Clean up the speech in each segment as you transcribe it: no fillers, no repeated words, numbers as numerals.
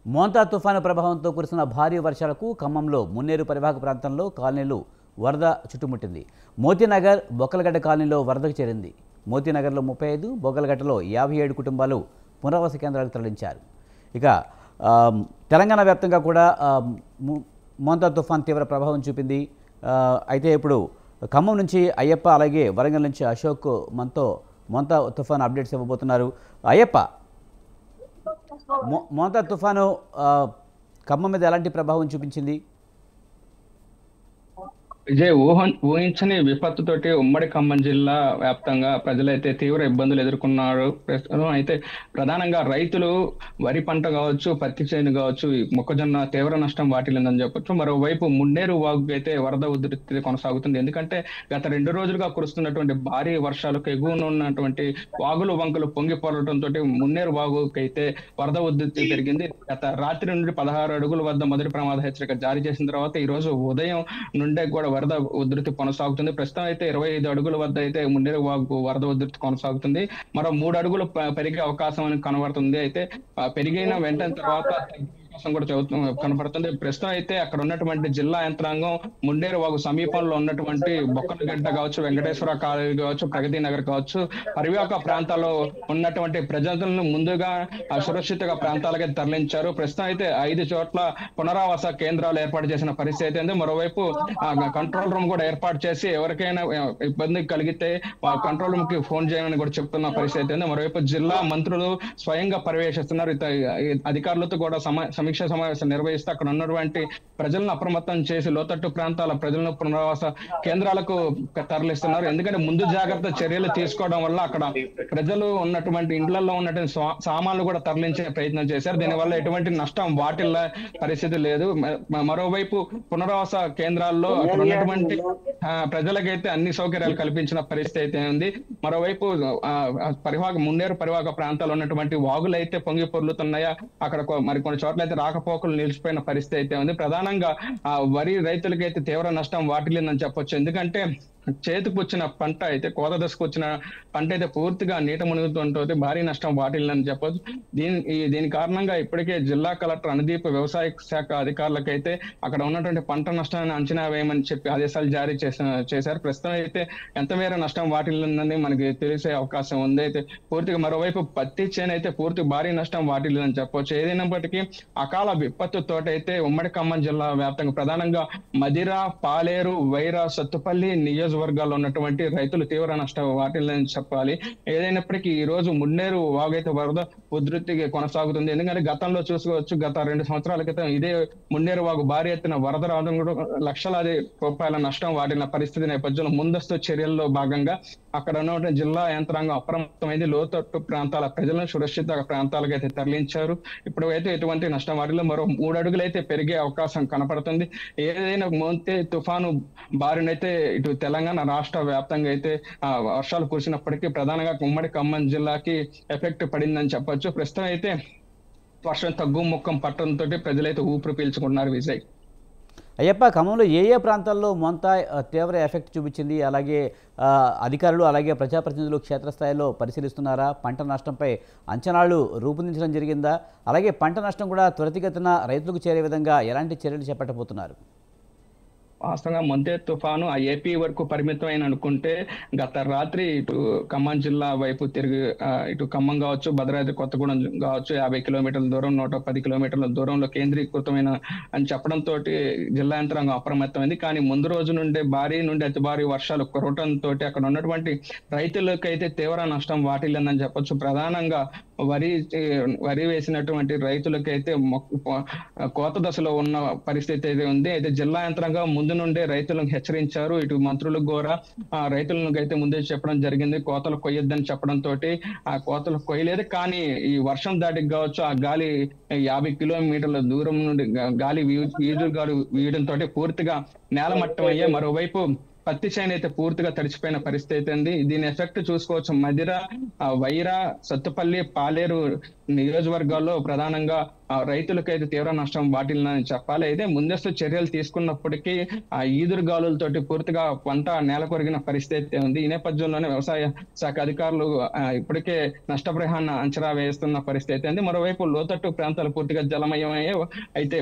మోంతా తుఫాను ప్రభావంతో కురిసిన భారీ వర్షాలకు ఖమ్మంలో మున్నేరు పరివాహక ప్రాంతంలో కాలనీలు వరద చుట్టుముట్టింది. మోతీనగర్ బొక్కలగడ్డ కాలనీలో వరదకు చేరింది. మోతీనగర్లో 35, బొక్కలగడ్డలో 57 కుటుంబాలు పునరావాస కేంద్రాలకు తరలించారు. ఇక తెలంగాణ వ్యాప్తంగా కూడా మోంతా తుఫాన్ తీవ్ర ప్రభావం చూపింది. అయితే ఇప్పుడు ఖమ్మం నుంచి అయ్యప్ప, అలాగే వరంగల్ నుంచి అశోక్ మనతో మోంతా తుఫాన్ అప్డేట్స్ ఇవ్వబోతున్నారు. అయ్యప్ప, మోంతా తుఫాను ఖమ్మం మీద ఎలాంటి ప్రభావం చూపించింది? విజయ్, ఊహించని విపత్తుతోటి ఉమ్మడి ఖమ్మం జిల్లా వ్యాప్తంగా ప్రజలైతే తీవ్ర ఇబ్బందులు ఎదుర్కొన్నారు. ప్రస్తుతం అయితే ప్రధానంగా రైతులు వరి పంట కావచ్చు, పత్తి చేను కావచ్చు, మొక్కజొన్న తీవ్ర నష్టం వాటిల్లిందని చెప్పొచ్చు. మరోవైపు మున్నేరు వాగు అయితే వరద ఉధృతి కొనసాగుతుంది. ఎందుకంటే గత 2 రోజులుగా కురుస్తున్నటువంటి భారీ వర్షాలకు ఎగువన ఉన్నటువంటి వాగులు వంకలు పొంగి పొరడంతో మున్నేరు వాగుకి అయితే వరద ఉధృతి పెరిగింది. గత రాత్రి నుండి 16 అడుగుల వద్ద మొదటి ప్రమాద హెచ్చరిక జారీ చేసిన తర్వాత ఈ రోజు ఉదయం నుండే కూడా వరద ఉధృతి కొనసాగుతుంది. ప్రస్తుతం అయితే 25 అడుగుల వద్ద అయితే మున్నేరు వాగు వరద ఉధృతి కొనసాగుతుంది. మరో 3 అడుగులు పెరిగే అవకాశం అని కనబడుతుంది. అయితే పెరిగిన వెంటనే తర్వాత కూడా కనపడుతుంది. ప్రస్తుతం అయితే అక్కడ ఉన్నటువంటి జిల్లా యంత్రాంగం మున్నేరు వాగు సమీపంలో ఉన్నటువంటి బొక్కలగడ్డ కావచ్చు, వెంకటేశ్వర కాలేజీ కావచ్చు, ప్రగతి నగర్ కావచ్చు, పరివాహక ప్రాంతాల్లో ఉన్నటువంటి ప్రజలను ముందుగా సురక్షిత ప్రాంతాలకే తరలించారు. ప్రస్తుతం అయితే 5 చోట్ల పునరావాస కేంద్రాలు ఏర్పాటు చేసిన పరిస్థితి అయితే. మరోవైపు కంట్రోల్ రూమ్ కూడా ఏర్పాటు చేసి ఎవరికైనా ఇబ్బంది కలిగితే కంట్రోల్ రూమ్ కి ఫోన్ చేయమని కూడా చెప్తున్న పరిస్థితి ఉంది. మరోవైపు జిల్లా మంత్రులు స్వయంగా పర్యవేక్షిస్తున్నారు. అధికారులతో కూడా సమీక్ష సమావేశం నిర్వహిస్తూ అక్కడ ఉన్నటువంటి ప్రజలను అప్రమత్తం చేసి లోతట్టు ప్రాంతాల ప్రజలను పునరావాస కేంద్రాలకు తరలిస్తున్నారు. ఎందుకంటే ముందు జాగ్రత్త చర్యలు తీసుకోవడం వల్ల అక్కడ ప్రజలు ఉన్నటువంటి ఇండ్లలో ఉన్నటువంటి సామాన్లు కూడా తరలించే ప్రయత్నం చేశారు. దీనివల్ల ఎటువంటి నష్టం వాటిల్ల పరిస్థితి లేదు. మరోవైపు పునరావాస కేంద్రాల్లో అక్కడ ఉన్నటువంటి ప్రజలకైతే అన్ని సౌకర్యాలు కల్పించిన పరిస్థితి అయితే ఉంది. మరోవైపు మున్నేరు పరివాహక ప్రాంతాల్లో ఉన్నటువంటి వాగులు అయితే పొంగి పొర్లుతున్నాయా, అక్కడ మరికొన్ని చోట్ల అయితే రాకపోకలు నిలిచిపోయిన పరిస్థితి అయితే ఉంది. ప్రధానంగా వరి రైతులకైతే తీవ్ర నష్టం వాటిల్లిందని చెప్పొచ్చు. ఎందుకంటే చేతికి వచ్చిన పంట అయితే, కోత దశకు వచ్చిన పంట అయితే పూర్తిగా నీట మునుగుతుంటే భారీ నష్టం వాటిల్లని చెప్పొచ్చు. దీని కారణంగా ఇప్పటికే జిల్లా కలెక్టర్ అనుదీప్ వ్యవసాయ శాఖ అధికారులకైతే అక్కడ ఉన్నటువంటి పంట నష్టాన్ని అంచనా వేయమని చెప్పి ఆదేశాలు జారీ చేశారు. ప్రస్తుతం అయితే ఎంత మేర నష్టం వాటిల్లిందని మనకి తెలిసే అవకాశం ఉంది. అయితే పూర్తిగా మరోవైపు పత్తి చేను అయితే పూర్తి భారీ నష్టం వాటిల్లిందని చెప్పొచ్చు. ఏదైనప్పటికీ అకాల విపత్తుతోటైతే ఉమ్మడి ఖమ్మం జిల్లా వ్యాప్తంగా ప్రధానంగా మదిర, పాలేరు, వైరా, సత్తుపల్లి నియోజకవర్గాల్లో ఉన్నటువంటి రైతులు తీవ్ర నష్టం వాటిల్లని చెప్పాలి. ఏదైనప్పటికీ ఈ రోజు మున్నేరు వాగైతే వరద ఉధృతికి కొనసాగుతుంది. ఎందుకంటే గతంలో చూసుకోవచ్చు, గత 2 సంవత్సరాల క్రితం ఇదే మున్నేరు వాగు భారీ ఎత్తున వరద రావడం కూడా లక్షలాది రూపాయల నష్టం వాటిన పరిస్థితి నేపథ్యంలో ముందస్తు చర్యల్లో భాగంగా అక్కడ ఉన్నటువంటి జిల్లా యంత్రాంగం అప్రమత్తమైంది. లోతట్టు ప్రాంతాల ప్రజలను సురక్షిత ప్రాంతాలకు అయితే తరలించారు. ఇప్పుడు అయితే ఎటువంటి నష్టం వాటిలో మరో 3 అడుగులు అయితే పెరిగే అవకాశం కనపడుతుంది. ఏదైనా మోంతే తుఫాను బారినైతే ఇటు తెలంగాణ రాష్ట్ర వ్యాప్తంగా అయితే వర్షాలు కురిసినప్పటికీ ప్రధానంగా ఉమ్మడి ఖమ్మం జిల్లాకి ఎఫెక్ట్ పడిందని చెప్పొచ్చు. ప్రస్తుతం అయితే వర్షం తగ్గుముఖం పట్టడంతో ప్రజలైతే ఊపిరి పీల్చుకుంటున్నారు. విజయ్, అయ్యప్ప, ఖమ్మంలో ఏ ప్రాంతాల్లో మోంతా తీవ్ర ఎఫెక్ట్ చూపించింది? అలాగే అధికారులు, అలాగే ప్రజాప్రతినిధులు క్షేత్రస్థాయిలో పరిశీలిస్తున్నారా? పంట నష్టంపై అంచనాలు రూపొందించడం జరిగిందా? అలాగే పంట నష్టం కూడా త్వరితగతిన రైతులకు చేరే విధంగా ఎలాంటి చర్యలు చేపట్టబోతున్నారు? వాస్తవంగా మోంతే తుఫాను ఆ ఏపీ వరకు పరిమితమైన అనుకుంటే గత రాత్రి ఇటు ఖమ్మం జిల్లా వైపు తిరిగి ఇటు ఖమ్మం కావచ్చు, భద్రాద్రి కొత్తగూడెం కావచ్చు, 50 కిలోమీటర్ల దూరం, 110 కిలోమీటర్ల దూరంలో కేంద్రీకృతమైన అని చెప్పడంతో జిల్లా యంత్రాంగం అప్రమత్తమైంది. కానీ ముందు రోజు నుండే భారీ నుండి అతి భారీ వర్షాలు కురవడంతో అక్కడ ఉన్నటువంటి రైతులకైతే తీవ్ర నష్టం వాటిల్లిందని చెప్పొచ్చు. ప్రధానంగా వరి వేసినటువంటి రైతులకైతే కోత దశలో ఉన్న పరిస్థితి అయితే ఉంది. అయితే జిల్లా యంత్రాంగం ముందు నుండే రైతులను హెచ్చరించారు. ఇటు మంత్రులకు కూడా రైతులకు అయితే ముందే చెప్పడం జరిగింది, కోతలు కొయ్యొద్దని చెప్పడంతో ఆ కోతలు కొయ్యలేదు. కానీ ఈ వర్షం దాటికి కావచ్చు, ఆ గాలి 50 కిలోమీటర్ల దూరం నుండి గాలి వీధులు గాలి వీయడంతో పూర్తిగా నేలమట్టం అయ్యాయి. మరోవైపు పత్తి చేను అయితే పూర్తిగా తడిచిపోయిన పరిస్థితి అయితే ఉంది. దీని ఎఫెక్ట్ చూసుకోవచ్చు. మదిర, వైరా, సత్తుపల్లి, పాలేరు నియోజకవర్గాల్లో ప్రధానంగా రైతులకైతే తీవ్ర నష్టం వాటిల్లని చెప్పాలి. అయితే ముందస్తు చర్యలు తీసుకున్నప్పటికీ ఆ ఈదురు గాలులతోటి పూర్తిగా పంట నేల కొరిగిన పరిస్థితి అయితే ఉంది. ఈ నేపథ్యంలోనే వ్యవసాయ శాఖ అధికారులు ఇప్పటికే నష్టపరిహారాన్ని అంచనా వేస్తున్న పరిస్థితి అయితే ఉంది. మరోవైపు లోతట్టు ప్రాంతాలు పూర్తిగా జలమయమయ్యే అయితే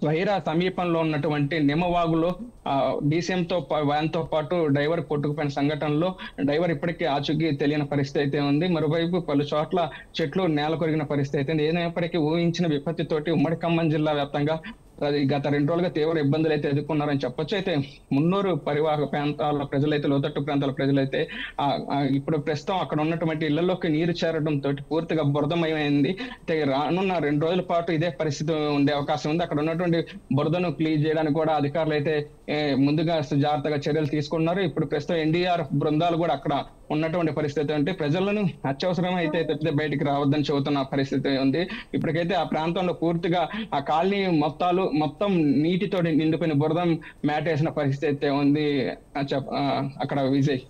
వైరా సమీపంలో ఉన్నటువంటి నిమ్మవాగులో DCM వ్యాన్ తో పాటు డ్రైవర్ కొట్టుకుపోయిన సంఘటనలో డ్రైవర్ ఇప్పటికీ ఆచూకీ తెలియని పరిస్థితి అయితే ఉంది. మరోవైపు పలు చోట్ల చెట్లు నేల కొరిగిన పరిస్థితి అయితే ఏదైనప్పటికీ ఊహించిన విపత్తితోటి ఉమ్మడి ఖమ్మం జిల్లా వ్యాప్తంగా గత 2 రోజులుగా తీవ్ర ఇబ్బందులు అయితే ఎదుర్కొన్నారని చెప్పొచ్చు. అయితే మున్నూరు పరివాహక ప్రాంతాల ప్రజలైతే, లోతట్టు ప్రాంతాల ప్రజలైతే ఇప్పుడు ప్రస్తుతం అక్కడ ఉన్నటువంటి ఇళ్లలోకి నీరు చేరడం తోటి పూర్తిగా బురదమయమైంది. అయితే రానున్న 2 రోజుల పాటు ఇదే పరిస్థితి ఉండే అవకాశం ఉంది. అక్కడ ఉన్నటువంటి బురదను క్లీన్ చేయడానికి కూడా అధికారులు అయితే ముందుగా జాగ్రత్తగా చర్యలు తీసుకున్నారు. ఇప్పుడు ప్రస్తుతం NDRF బృందాలు కూడా అక్కడ ఉన్నటువంటి పరిస్థితి అంటే ప్రజలను అత్యవసరం అయితే తప్పితే బయటికి రావద్దని చెబుతున్న పరిస్థితి ఉంది. ఇప్పటికైతే ఆ ప్రాంతంలో పూర్తిగా ఆ కాలనీ మొత్తం నీటితో నిండిపోయిన బురద మేటేసిన పరిస్థితి అయితే ఉంది అక్కడ విజయ్.